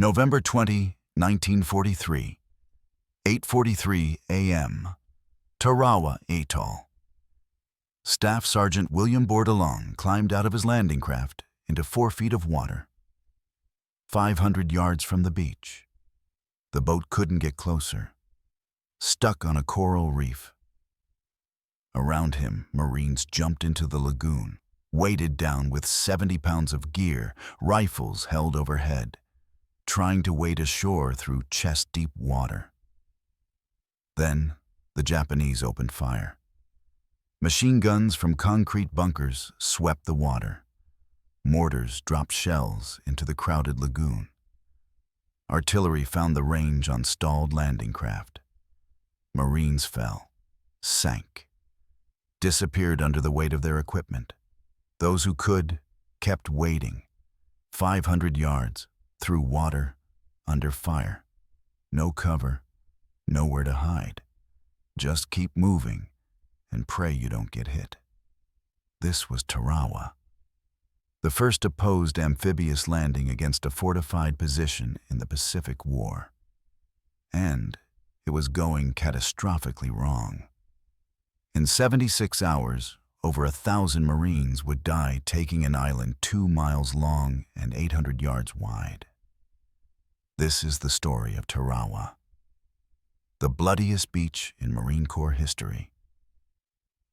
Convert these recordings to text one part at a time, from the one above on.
November 20, 1943, 8:43 a.m., Tarawa Atoll. Staff Sergeant William Bourdillon climbed out of his landing craft into 4 feet of water. 500 yards from the beach. The boat couldn't get closer. Stuck on a coral reef. Around him, Marines jumped into the lagoon, weighted down with 70 pounds of gear, rifles held overhead, trying to wade ashore through chest-deep water. Then, the Japanese opened fire. Machine guns from concrete bunkers swept the water. Mortars dropped shells into the crowded lagoon. Artillery found the range on stalled landing craft. Marines fell, sank, disappeared under the weight of their equipment. Those who could kept wading, 500 yards, through water, under fire. No cover, nowhere to hide. Just keep moving and pray you don't get hit. This was Tarawa, the first opposed amphibious landing against a fortified position in the Pacific War. And it was going catastrophically wrong. In 76 hours, over 1,000 Marines would die taking an island 2 miles long and 800 yards wide. This is the story of Tarawa, the bloodiest beach in Marine Corps history,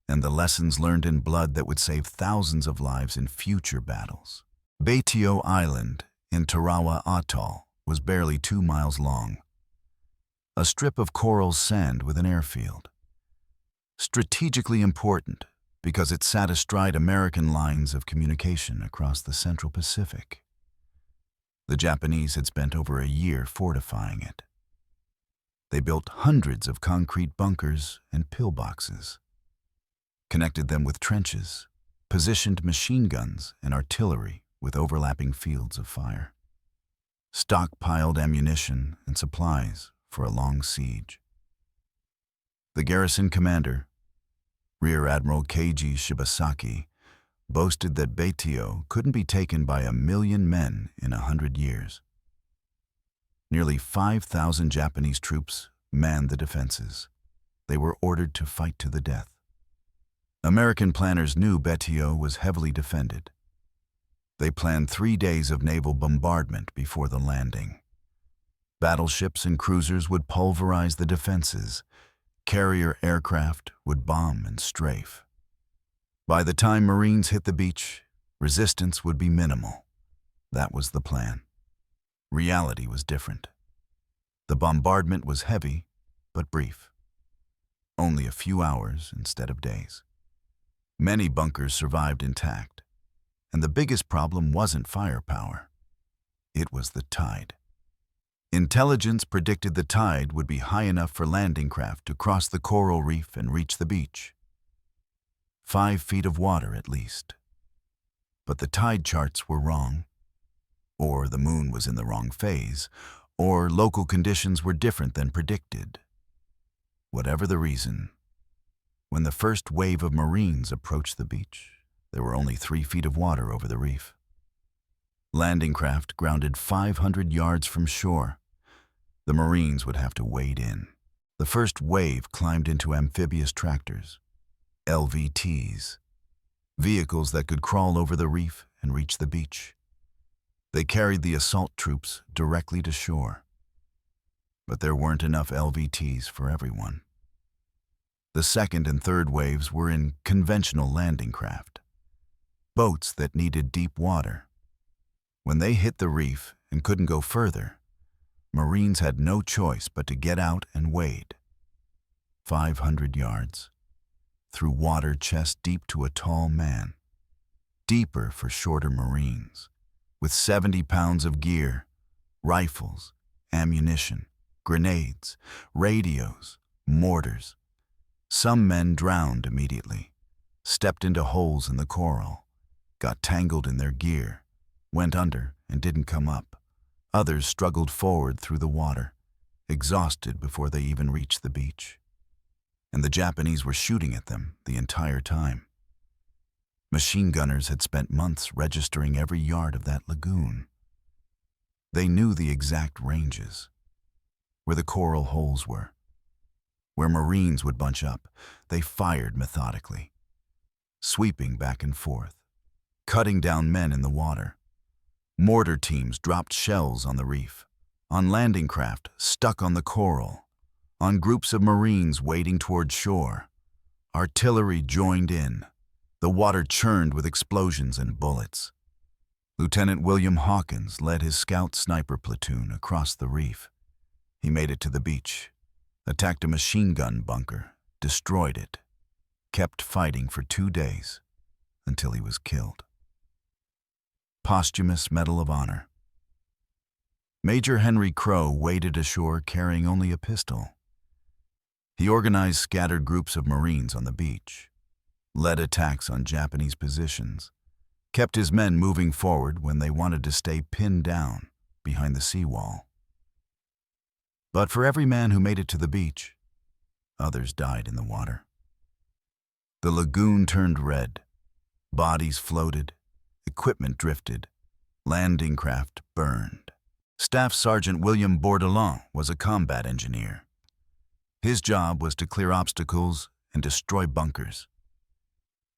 and the lessons learned in blood that would save thousands of lives in future battles. Betio Island in Tarawa Atoll was barely 2 miles long, a strip of coral sand with an airfield. Strategically important because it sat astride American lines of communication across the Central Pacific. The Japanese had spent over a year fortifying it. They built hundreds of concrete bunkers and pillboxes, connected them with trenches, positioned machine guns and artillery with overlapping fields of fire, stockpiled ammunition and supplies for a long siege. The garrison commander, Rear Admiral Keiji Shibasaki, boasted that Betio couldn't be taken by 1 million men in 100 years. Nearly 5,000 Japanese troops manned the defenses. They were ordered to fight to the death. American planners knew Betio was heavily defended. They planned 3 days of naval bombardment before the landing. Battleships and cruisers would pulverize the defenses. Carrier aircraft would bomb and strafe. By the time Marines hit the beach, resistance would be minimal. That was the plan. Reality was different. The bombardment was heavy, but brief. Only a few hours instead of days. Many bunkers survived intact, and the biggest problem wasn't firepower. It was the tide. Intelligence predicted the tide would be high enough for landing craft to cross the coral reef and reach the beach. 5 feet of water at least. But the tide charts were wrong, or the moon was in the wrong phase, or local conditions were different than predicted. Whatever the reason, when the first wave of Marines approached the beach, there were only 3 feet of water over the reef. Landing craft grounded 500 yards from shore. The Marines would have to wade in. The first wave climbed into amphibious tractors, LVTs, vehicles that could crawl over the reef and reach the beach. They carried the assault troops directly to shore. But there weren't enough LVTs for everyone. The second and third waves were in conventional landing craft, boats that needed deep water. When they hit the reef and couldn't go further, Marines had no choice but to get out and wade. 500 yards, through water chest deep to a tall man, deeper for shorter Marines, with 70 pounds of gear, rifles, ammunition, grenades, radios, mortars. Some men drowned immediately, stepped into holes in the coral, got tangled in their gear, went under and didn't come up. Others struggled forward through the water, exhausted before they even reached the beach. And the Japanese were shooting at them the entire time. Machine gunners had spent months registering every yard of that lagoon. They knew the exact ranges, where the coral holes were. Where Marines would bunch up, they fired methodically, sweeping back and forth, cutting down men in the water. Mortar teams dropped shells on the reef, on landing craft stuck on the coral, on groups of Marines wading toward shore. Artillery joined in. The water churned with explosions and bullets. Lieutenant William Hawkins led his scout sniper platoon across the reef. He made it to the beach, attacked a machine gun bunker, destroyed it, kept fighting for 2 days until he was killed. Posthumous Medal of Honor. Major Henry Crow waded ashore carrying only a pistol. He organized scattered groups of Marines on the beach, led attacks on Japanese positions, kept his men moving forward when they wanted to stay pinned down behind the seawall. But for every man who made it to the beach, others died in the water. The lagoon turned red, bodies floated, equipment drifted, landing craft burned. Staff Sergeant William Bourdelon was a combat engineer. His job was to clear obstacles and destroy bunkers.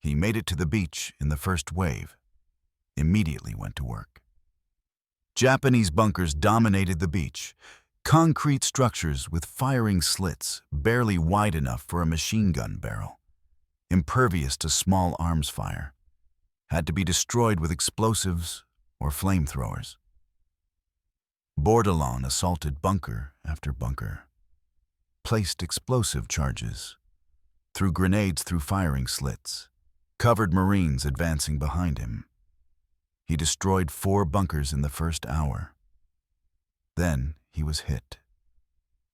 He made it to the beach in the first wave, immediately went to work. Japanese bunkers dominated the beach, concrete structures with firing slits barely wide enough for a machine gun barrel, impervious to small arms fire, had to be destroyed with explosives or flamethrowers. Bourdelon assaulted bunker after bunker, placed explosive charges, threw grenades through firing slits, covered Marines advancing behind him. He destroyed 4 bunkers in the first hour. Then he was hit,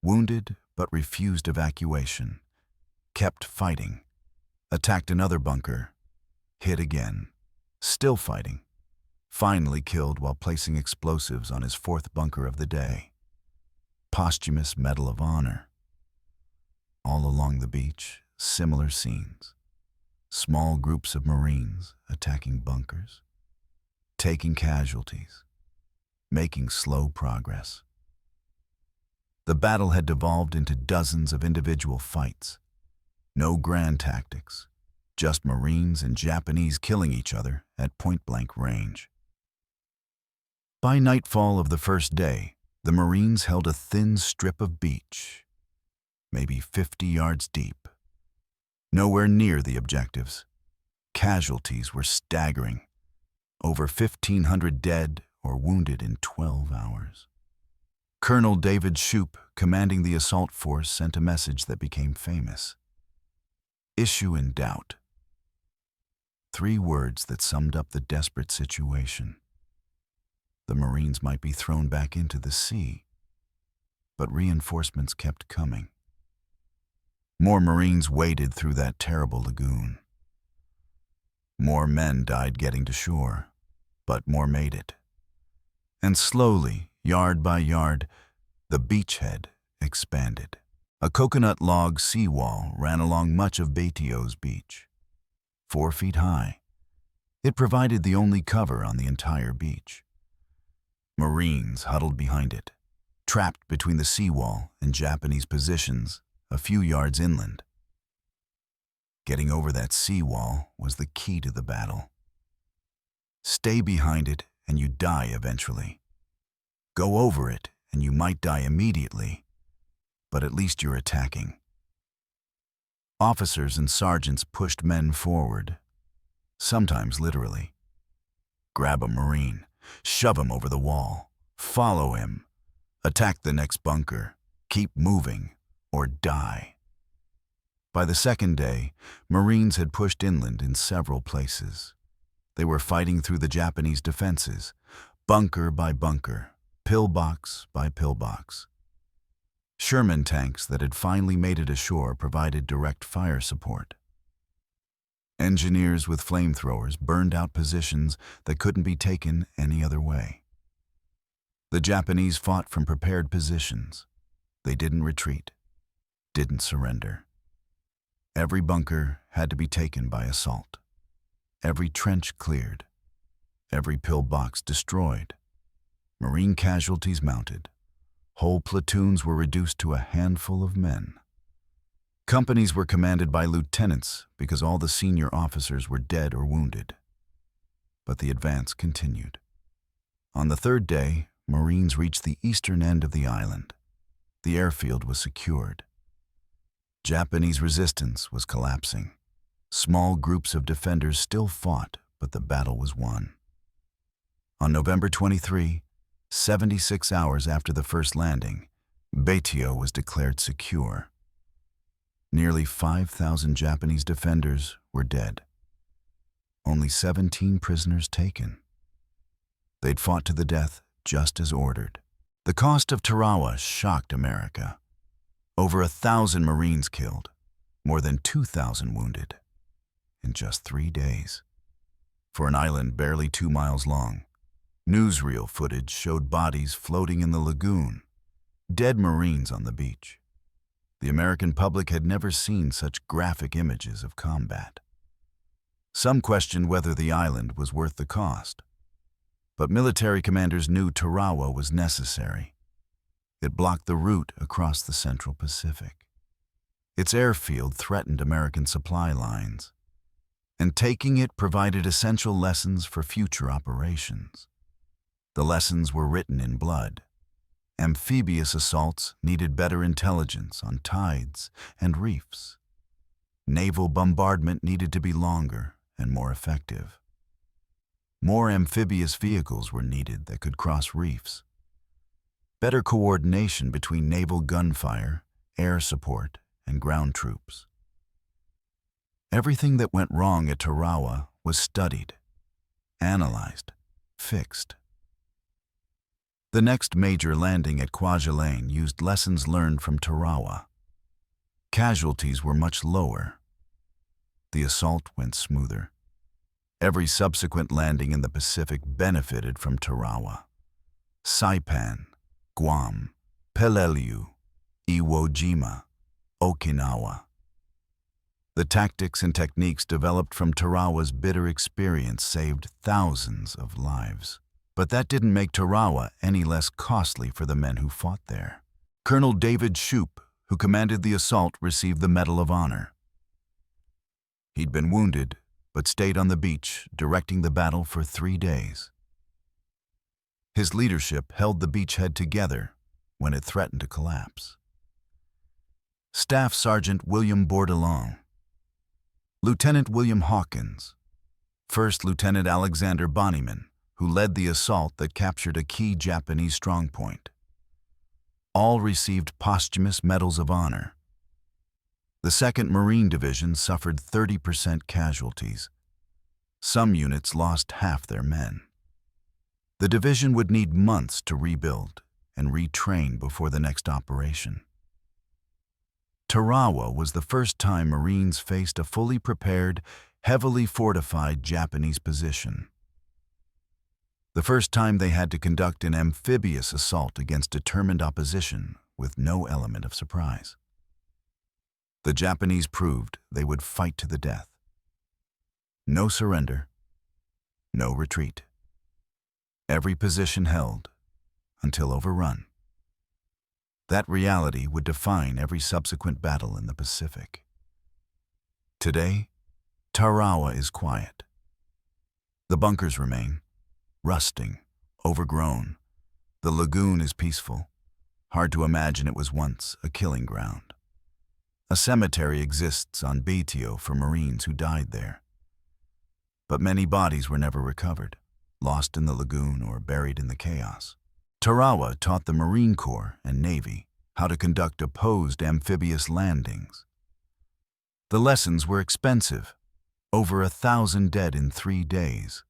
wounded but refused evacuation, kept fighting, attacked another bunker, hit again, still fighting, finally killed while placing explosives on his 4th bunker of the day. Posthumous Medal of Honor. All along the beach, similar scenes. Small groups of Marines attacking bunkers, taking casualties, making slow progress. The battle had devolved into dozens of individual fights. No grand tactics, just Marines and Japanese killing each other at point-blank range. By nightfall of the first day, the Marines held a thin strip of beach, maybe 50 yards deep. Nowhere near the objectives. Casualties were staggering. Over 1,500 dead or wounded in 12 hours. Colonel David Shoup, commanding the assault force, sent a message that became famous. Issue in doubt. 3 words that summed up the desperate situation. The Marines might be thrown back into the sea, but reinforcements kept coming. More Marines waded through that terrible lagoon. More men died getting to shore, but more made it. And slowly, yard by yard, the beachhead expanded. A coconut log seawall ran along much of Betio's beach. 4 feet high, it provided the only cover on the entire beach. Marines huddled behind it, trapped between the seawall and Japanese positions a few yards inland. Getting over that seawall was the key to the battle. Stay behind it and you die eventually. Go over it and you might die immediately, but at least you're attacking. Officers and sergeants pushed men forward, sometimes literally. Grab a Marine, shove him over the wall, follow him, attack the next bunker, keep moving, or die. By the second day, Marines had pushed inland in several places. They were fighting through the Japanese defenses, bunker by bunker, pillbox by pillbox. Sherman tanks that had finally made it ashore provided direct fire support. Engineers with flamethrowers burned out positions that couldn't be taken any other way. The Japanese fought from prepared positions. They didn't retreat, didn't surrender. Every bunker had to be taken by assault, every trench cleared, every pillbox destroyed. Marine casualties mounted. Whole platoons were reduced to a handful of men. Companies were commanded by lieutenants because all the senior officers were dead or wounded. But the advance continued. On the third day, Marines reached the eastern end of the island. The airfield was secured. Japanese resistance was collapsing. Small groups of defenders still fought, but the battle was won. On November 23, 76 hours after the first landing, Baitio was declared secure. Nearly 5,000 Japanese defenders were dead. Only 17 prisoners taken. They'd fought to the death just as ordered. The cost of Tarawa shocked America. Over 1,000 Marines killed, more than 2,000 wounded, in just 3 days. For an island barely 2 miles long, newsreel footage showed bodies floating in the lagoon, dead Marines on the beach. The American public had never seen such graphic images of combat. Some questioned whether the island was worth the cost, but military commanders knew Tarawa was necessary. It blocked the route across the Central Pacific. Its airfield threatened American supply lines, and taking it provided essential lessons for future operations. The lessons were written in blood. Amphibious assaults needed better intelligence on tides and reefs. Naval bombardment needed to be longer and more effective. More amphibious vehicles were needed that could cross reefs. Better coordination between naval gunfire, air support, and ground troops. Everything that went wrong at Tarawa was studied, analyzed, fixed. The next major landing at Kwajalein used lessons learned from Tarawa. Casualties were much lower. The assault went smoother. Every subsequent landing in the Pacific benefited from Tarawa. Saipan, Guam, Peleliu, Iwo Jima, Okinawa. The tactics and techniques developed from Tarawa's bitter experience saved thousands of lives. But that didn't make Tarawa any less costly for the men who fought there. Colonel David Shoup, who commanded the assault, received the Medal of Honor. He'd been wounded, but stayed on the beach, directing the battle for 3 days. His leadership held the beachhead together when it threatened to collapse. Staff Sergeant William Bourdillon, Lieutenant William Hawkins, First Lieutenant Alexander Bonnyman, who led the assault that captured a key Japanese strongpoint. All received posthumous Medals of Honor. The 2nd Marine Division suffered 30% casualties. Some units lost half their men. The division would need months to rebuild and retrain before the next operation. Tarawa was the first time Marines faced a fully prepared, heavily fortified Japanese position. The first time they had to conduct an amphibious assault against determined opposition with no element of surprise. The Japanese proved they would fight to the death. No surrender, no retreat. Every position held until overrun. That reality would define every subsequent battle in the Pacific. Today, Tarawa is quiet. The bunkers remain, rusting, overgrown. The lagoon is peaceful. Hard to imagine it was once a killing ground. A cemetery exists on Baitio for Marines who died there. But many bodies were never recovered, lost in the lagoon or buried in the chaos. Tarawa taught the Marine Corps and Navy how to conduct opposed amphibious landings. The lessons were expensive, over 1,000 dead in 3 days.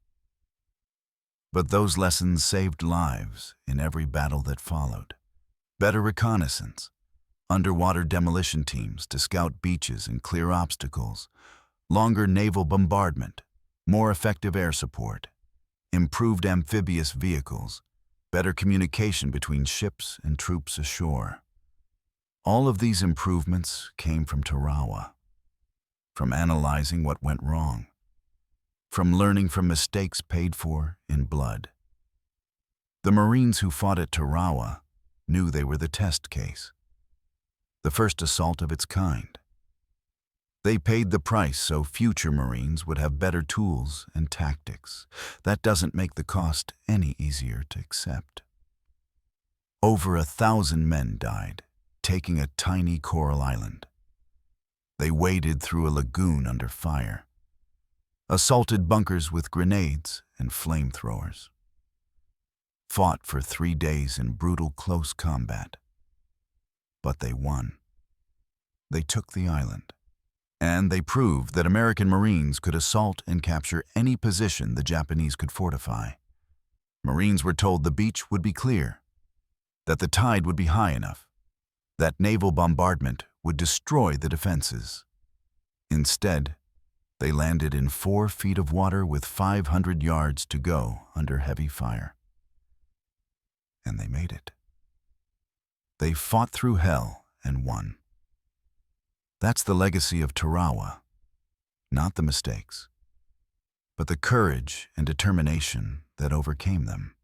But those lessons saved lives in every battle that followed. Better reconnaissance, underwater demolition teams to scout beaches and clear obstacles, longer naval bombardment, more effective air support, improved amphibious vehicles, better communication between ships and troops ashore. All of these improvements came from Tarawa, from analyzing what went wrong, from learning from mistakes paid for in blood. The Marines who fought at Tarawa knew they were the test case, the first assault of its kind. They paid the price so future Marines would have better tools and tactics. That doesn't make the cost any easier to accept. Over 1,000 men died, taking a tiny coral island. They waded through a lagoon under fire, assaulted bunkers with grenades and flamethrowers, fought for 3 days in brutal close combat. But they won. They took the island, and they proved that American Marines could assault and capture any position the Japanese could fortify. Marines were told the beach would be clear, that the tide would be high enough, that naval bombardment would destroy the defenses. Instead, they landed in 4 feet of water with 500 yards to go under heavy fire. And they made it. They fought through hell and won. That's the legacy of Tarawa, not the mistakes, but the courage and determination that overcame them.